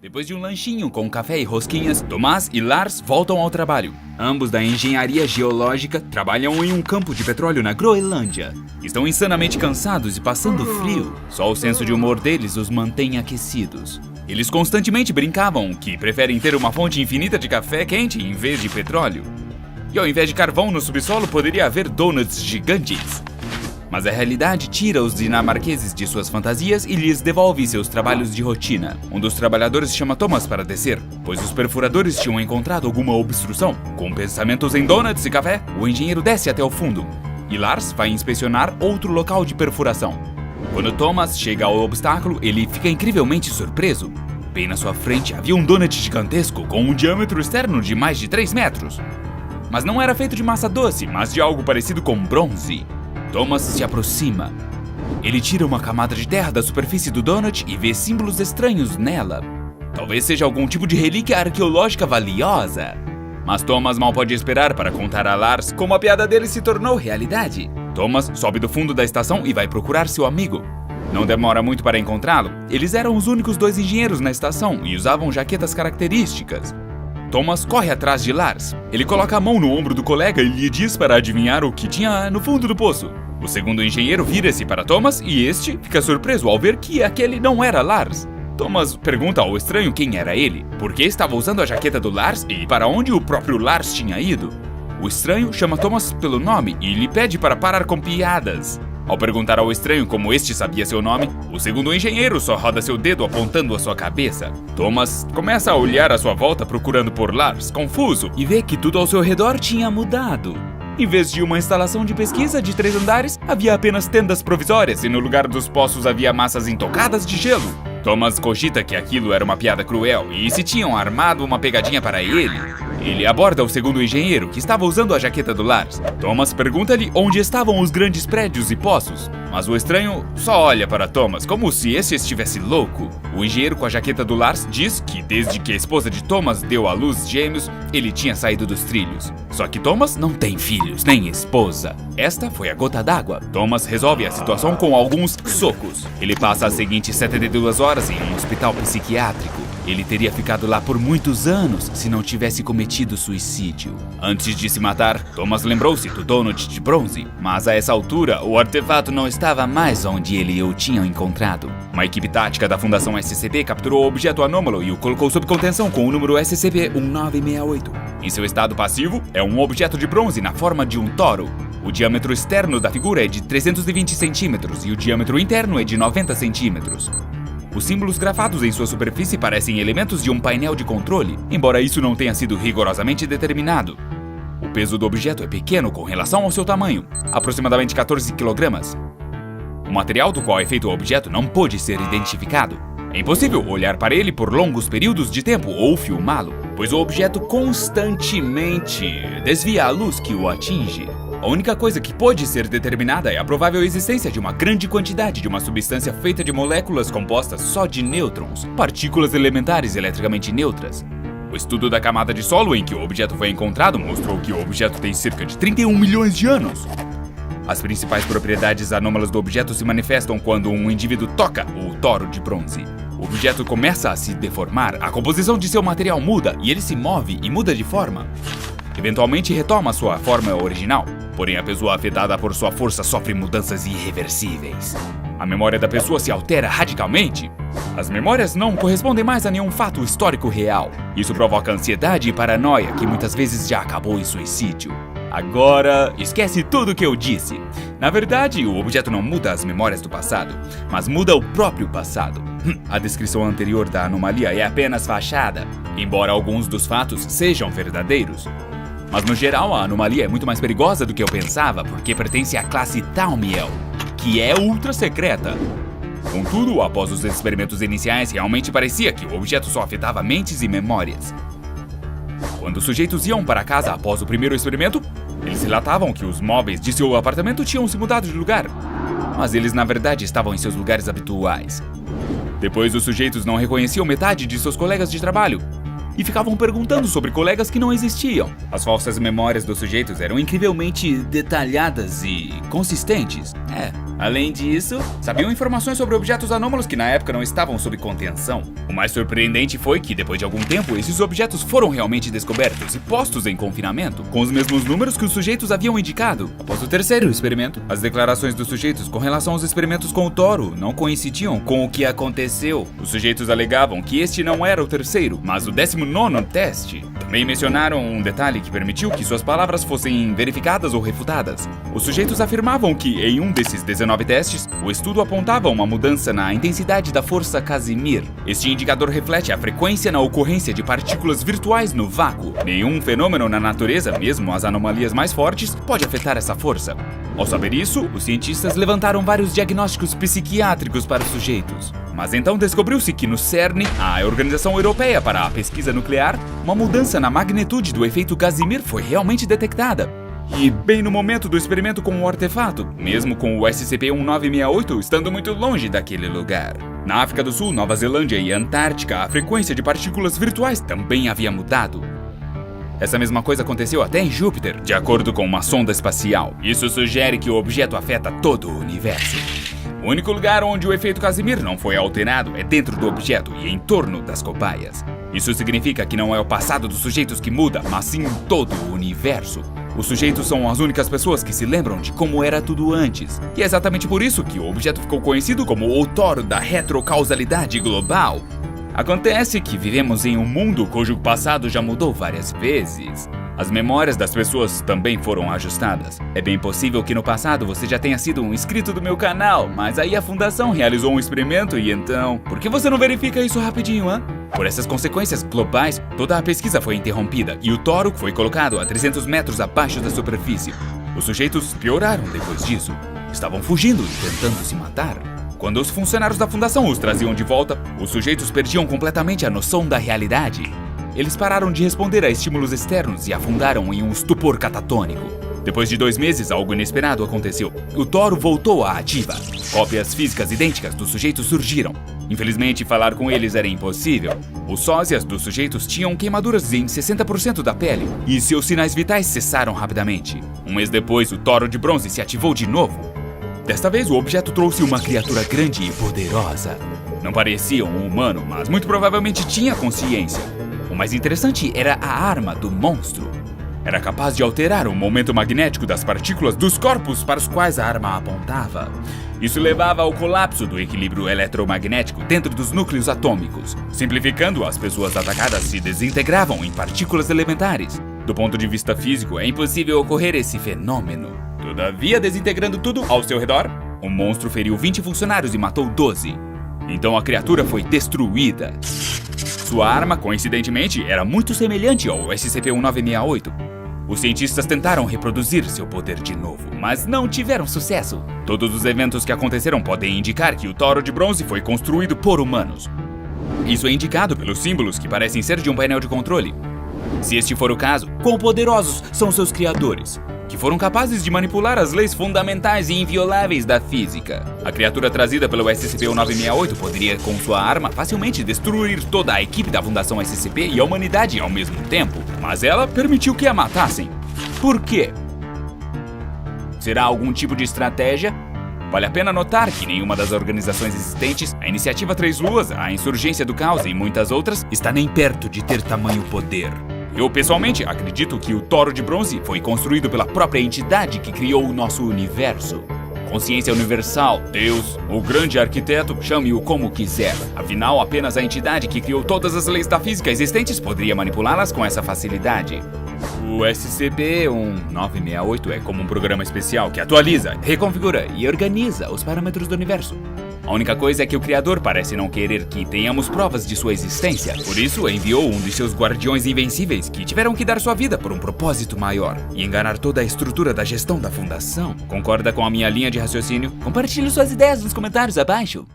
Depois de um lanchinho com café e rosquinhas, Tomás e Lars voltam ao trabalho. Ambos da engenharia geológica trabalham em um campo de petróleo na Groenlândia. Estão insanamente cansados e passando frio. Só o senso de humor deles os mantém aquecidos. Eles constantemente brincavam que preferem ter uma fonte infinita de café quente em vez de petróleo. E ao invés de carvão no subsolo, poderia haver donuts gigantes. Mas a realidade tira os dinamarqueses de suas fantasias e lhes devolve seus trabalhos de rotina. Um dos trabalhadores chama Thomas para descer, pois os perfuradores tinham encontrado alguma obstrução. Com pensamentos em donuts e café, o engenheiro desce até o fundo, e Lars vai inspecionar outro local de perfuração. Quando Thomas chega ao obstáculo, ele fica incrivelmente surpreso. Bem na sua frente havia um donut gigantesco com um diâmetro externo de mais de 3 metros. Mas não era feito de massa doce, mas de algo parecido com bronze. Thomas se aproxima. Ele tira uma camada de terra da superfície do donut e vê símbolos estranhos nela. Talvez seja algum tipo de relíquia arqueológica valiosa. Mas Thomas mal pode esperar para contar a Lars como a piada dele se tornou realidade. Thomas sobe do fundo da estação e vai procurar seu amigo. Não demora muito para encontrá-lo. Eles eram os únicos 2 engenheiros na estação e usavam jaquetas características. Thomas corre atrás de Lars. Ele coloca a mão no ombro do colega e lhe diz para adivinhar o que tinha no fundo do poço. O segundo engenheiro vira-se para Thomas e este fica surpreso ao ver que aquele não era Lars. Thomas pergunta ao estranho quem era ele, por que estava usando a jaqueta do Lars e para onde o próprio Lars tinha ido. O estranho chama Thomas pelo nome e lhe pede para parar com piadas. Ao perguntar ao estranho como este sabia seu nome, o segundo engenheiro só roda seu dedo apontando a sua cabeça. Thomas começa a olhar à sua volta procurando por Lars, confuso, e vê que tudo ao seu redor tinha mudado. Em vez de uma instalação de pesquisa de 3 andares, havia apenas tendas provisórias e no lugar dos poços havia massas intocadas de gelo. Thomas cogita que aquilo era uma piada cruel e se tinham armado uma pegadinha para ele. Ele aborda o segundo engenheiro, que estava usando a jaqueta do Lars. Thomas pergunta-lhe onde estavam os grandes prédios e poços, mas o estranho só olha para Thomas como se esse estivesse louco. O engenheiro com a jaqueta do Lars diz que desde que a esposa de Thomas deu à luz gêmeos, ele tinha saído dos trilhos. Só que Thomas não tem filhos, nem esposa. Esta foi a gota d'água. Thomas resolve a situação com alguns socos. Ele passa as seguintes 72 horas em um hospital psiquiátrico. Ele teria ficado lá por muitos anos se não tivesse cometido suicídio. Antes de se matar, Thomas lembrou-se do donut de bronze, mas a essa altura o artefato não estava mais onde ele o tinha encontrado. Uma equipe tática da Fundação SCP capturou o objeto anômalo e o colocou sob contenção com o número SCP-1968. Em seu estado passivo, é um objeto de bronze na forma de um toro. O diâmetro externo da figura é de 320 centímetros e o diâmetro interno é de 90 centímetros. Os símbolos gravados em sua superfície parecem elementos de um painel de controle, embora isso não tenha sido rigorosamente determinado. O peso do objeto é pequeno com relação ao seu tamanho, aproximadamente 14 kg. O material do qual é feito o objeto não pôde ser identificado. É impossível olhar para ele por longos períodos de tempo ou filmá-lo, pois o objeto constantemente desvia a luz que o atinge. A única coisa que pode ser determinada é a provável existência de uma grande quantidade de uma substância feita de moléculas compostas só de nêutrons, partículas elementares eletricamente neutras. O estudo da camada de solo em que o objeto foi encontrado mostrou que o objeto tem cerca de 31 milhões de anos. As principais propriedades anômalas do objeto se manifestam quando um indivíduo toca o toro de bronze. O objeto começa a se deformar, a composição de seu material muda e ele se move e muda de forma. Eventualmente retoma sua forma original, porém a pessoa afetada por sua força sofre mudanças irreversíveis. A memória da pessoa se altera radicalmente. As memórias não correspondem mais a nenhum fato histórico real. Isso provoca ansiedade e paranoia, que muitas vezes já acabou em suicídio. Agora, esquece tudo o que eu disse. Na verdade, o objeto não muda as memórias do passado, mas muda o próprio passado. A descrição anterior da anomalia é apenas fachada, embora alguns dos fatos sejam verdadeiros. Mas no geral, a anomalia é muito mais perigosa do que eu pensava, porque pertence à classe Thaumiel, que é ultra secreta. Contudo, após os experimentos iniciais, realmente parecia que o objeto só afetava mentes e memórias. Quando os sujeitos iam para casa após o primeiro experimento, eles relatavam que os móveis de seu apartamento tinham se mudado de lugar, mas eles na verdade estavam em seus lugares habituais. Depois, os sujeitos não reconheciam metade de seus colegas de trabalho e ficavam perguntando sobre colegas que não existiam. As falsas memórias dos sujeitos eram incrivelmente detalhadas e consistentes. Além disso, sabiam informações sobre objetos anômalos que na época não estavam sob contenção. O mais surpreendente foi que, depois de algum tempo, esses objetos foram realmente descobertos e postos em confinamento, com os mesmos números que os sujeitos haviam indicado. Após o terceiro experimento, as declarações dos sujeitos com relação aos experimentos com o toro não coincidiam com o que aconteceu. Os sujeitos alegavam que este não era o terceiro, mas o 19º teste. Também mencionaram um detalhe que permitiu que suas palavras fossem verificadas ou refutadas. Os sujeitos afirmavam que, em um desses 19 testes, o estudo apontava uma mudança na intensidade da força Casimir. Este indicador reflete a frequência na ocorrência de partículas virtuais no vácuo. Nenhum fenômeno na natureza, mesmo as anomalias mais fortes, pode afetar essa força. Ao saber isso, os cientistas levantaram vários diagnósticos psiquiátricos para os sujeitos. Mas então descobriu-se que no CERN, a Organização Europeia para a Pesquisa Nuclear, uma mudança na magnitude do efeito Casimir foi realmente detectada. E bem no momento do experimento com o artefato, mesmo com o SCP-1968 estando muito longe daquele lugar. Na África do Sul, Nova Zelândia e Antártica, a frequência de partículas virtuais também havia mudado. Essa mesma coisa aconteceu até em Júpiter, de acordo com uma sonda espacial. Isso sugere que o objeto afeta todo o universo. O único lugar onde o efeito Casimir não foi alterado é dentro do objeto e em torno das cobaias. Isso significa que não é o passado dos sujeitos que muda, mas sim todo o universo. Os sujeitos são as únicas pessoas que se lembram de como era tudo antes. E é exatamente por isso que o objeto ficou conhecido como o toro da retrocausalidade global. Acontece que vivemos em um mundo cujo passado já mudou várias vezes. As memórias das pessoas também foram ajustadas. É bem possível que no passado você já tenha sido um inscrito do meu canal, mas aí a fundação realizou um experimento e então... Por que você não verifica isso rapidinho, hã? Por essas consequências globais, toda a pesquisa foi interrompida e o toro foi colocado a 300 metros abaixo da superfície. Os sujeitos pioraram depois disso. Estavam fugindo e tentando se matar. Quando os funcionários da fundação os traziam de volta, os sujeitos perdiam completamente a noção da realidade. Eles pararam de responder a estímulos externos e afundaram em um estupor catatônico. Depois de 2 meses, algo inesperado aconteceu. O toro voltou à ativa. Cópias físicas idênticas dos sujeitos surgiram. Infelizmente, falar com eles era impossível. Os sósias dos sujeitos tinham queimaduras em 60% da pele e seus sinais vitais cessaram rapidamente. Um mês depois, o toro de bronze se ativou de novo. Desta vez, o objeto trouxe uma criatura grande e poderosa. Não parecia um humano, mas muito provavelmente tinha consciência. O mais interessante era a arma do monstro. Era capaz de alterar o momento magnético das partículas dos corpos para os quais a arma apontava. Isso levava ao colapso do equilíbrio eletromagnético dentro dos núcleos atômicos. Simplificando, as pessoas atacadas se desintegravam em partículas elementares. Do ponto de vista físico, é impossível ocorrer esse fenômeno. Todavia, desintegrando tudo ao seu redor, o monstro feriu 20 funcionários e matou 12. Então a criatura foi destruída. Sua arma, coincidentemente, era muito semelhante ao SCP-1968. Os cientistas tentaram reproduzir seu poder de novo, mas não tiveram sucesso. Todos os eventos que aconteceram podem indicar que o toro de bronze foi construído por humanos. Isso é indicado pelos símbolos que parecem ser de um painel de controle. Se este for o caso, quão poderosos são seus criadores, que foram capazes de manipular as leis fundamentais e invioláveis da física. A criatura trazida pelo SCP-1968 poderia, com sua arma, facilmente destruir toda a equipe da Fundação SCP e a humanidade ao mesmo tempo, mas ela permitiu que a matassem. Por quê? Será algum tipo de estratégia? Vale a pena notar que nenhuma das organizações existentes, a Iniciativa Três Luas, a Insurgência do Caos e muitas outras, está nem perto de ter tamanho poder. Eu, pessoalmente, acredito que o Toro de Bronze foi construído pela própria entidade que criou o nosso universo. Consciência universal, Deus, o grande arquiteto, chame-o como quiser. Afinal, apenas a entidade que criou todas as leis da física existentes poderia manipulá-las com essa facilidade. O SCP-1968 é como um programa especial que atualiza, reconfigura e organiza os parâmetros do universo. A única coisa é que o Criador parece não querer que tenhamos provas de sua existência. Por isso, enviou um de seus guardiões invencíveis que tiveram que dar sua vida por um propósito maior e enganar toda a estrutura da gestão da Fundação. Concorda com a minha linha de raciocínio? Compartilhe suas ideias nos comentários abaixo.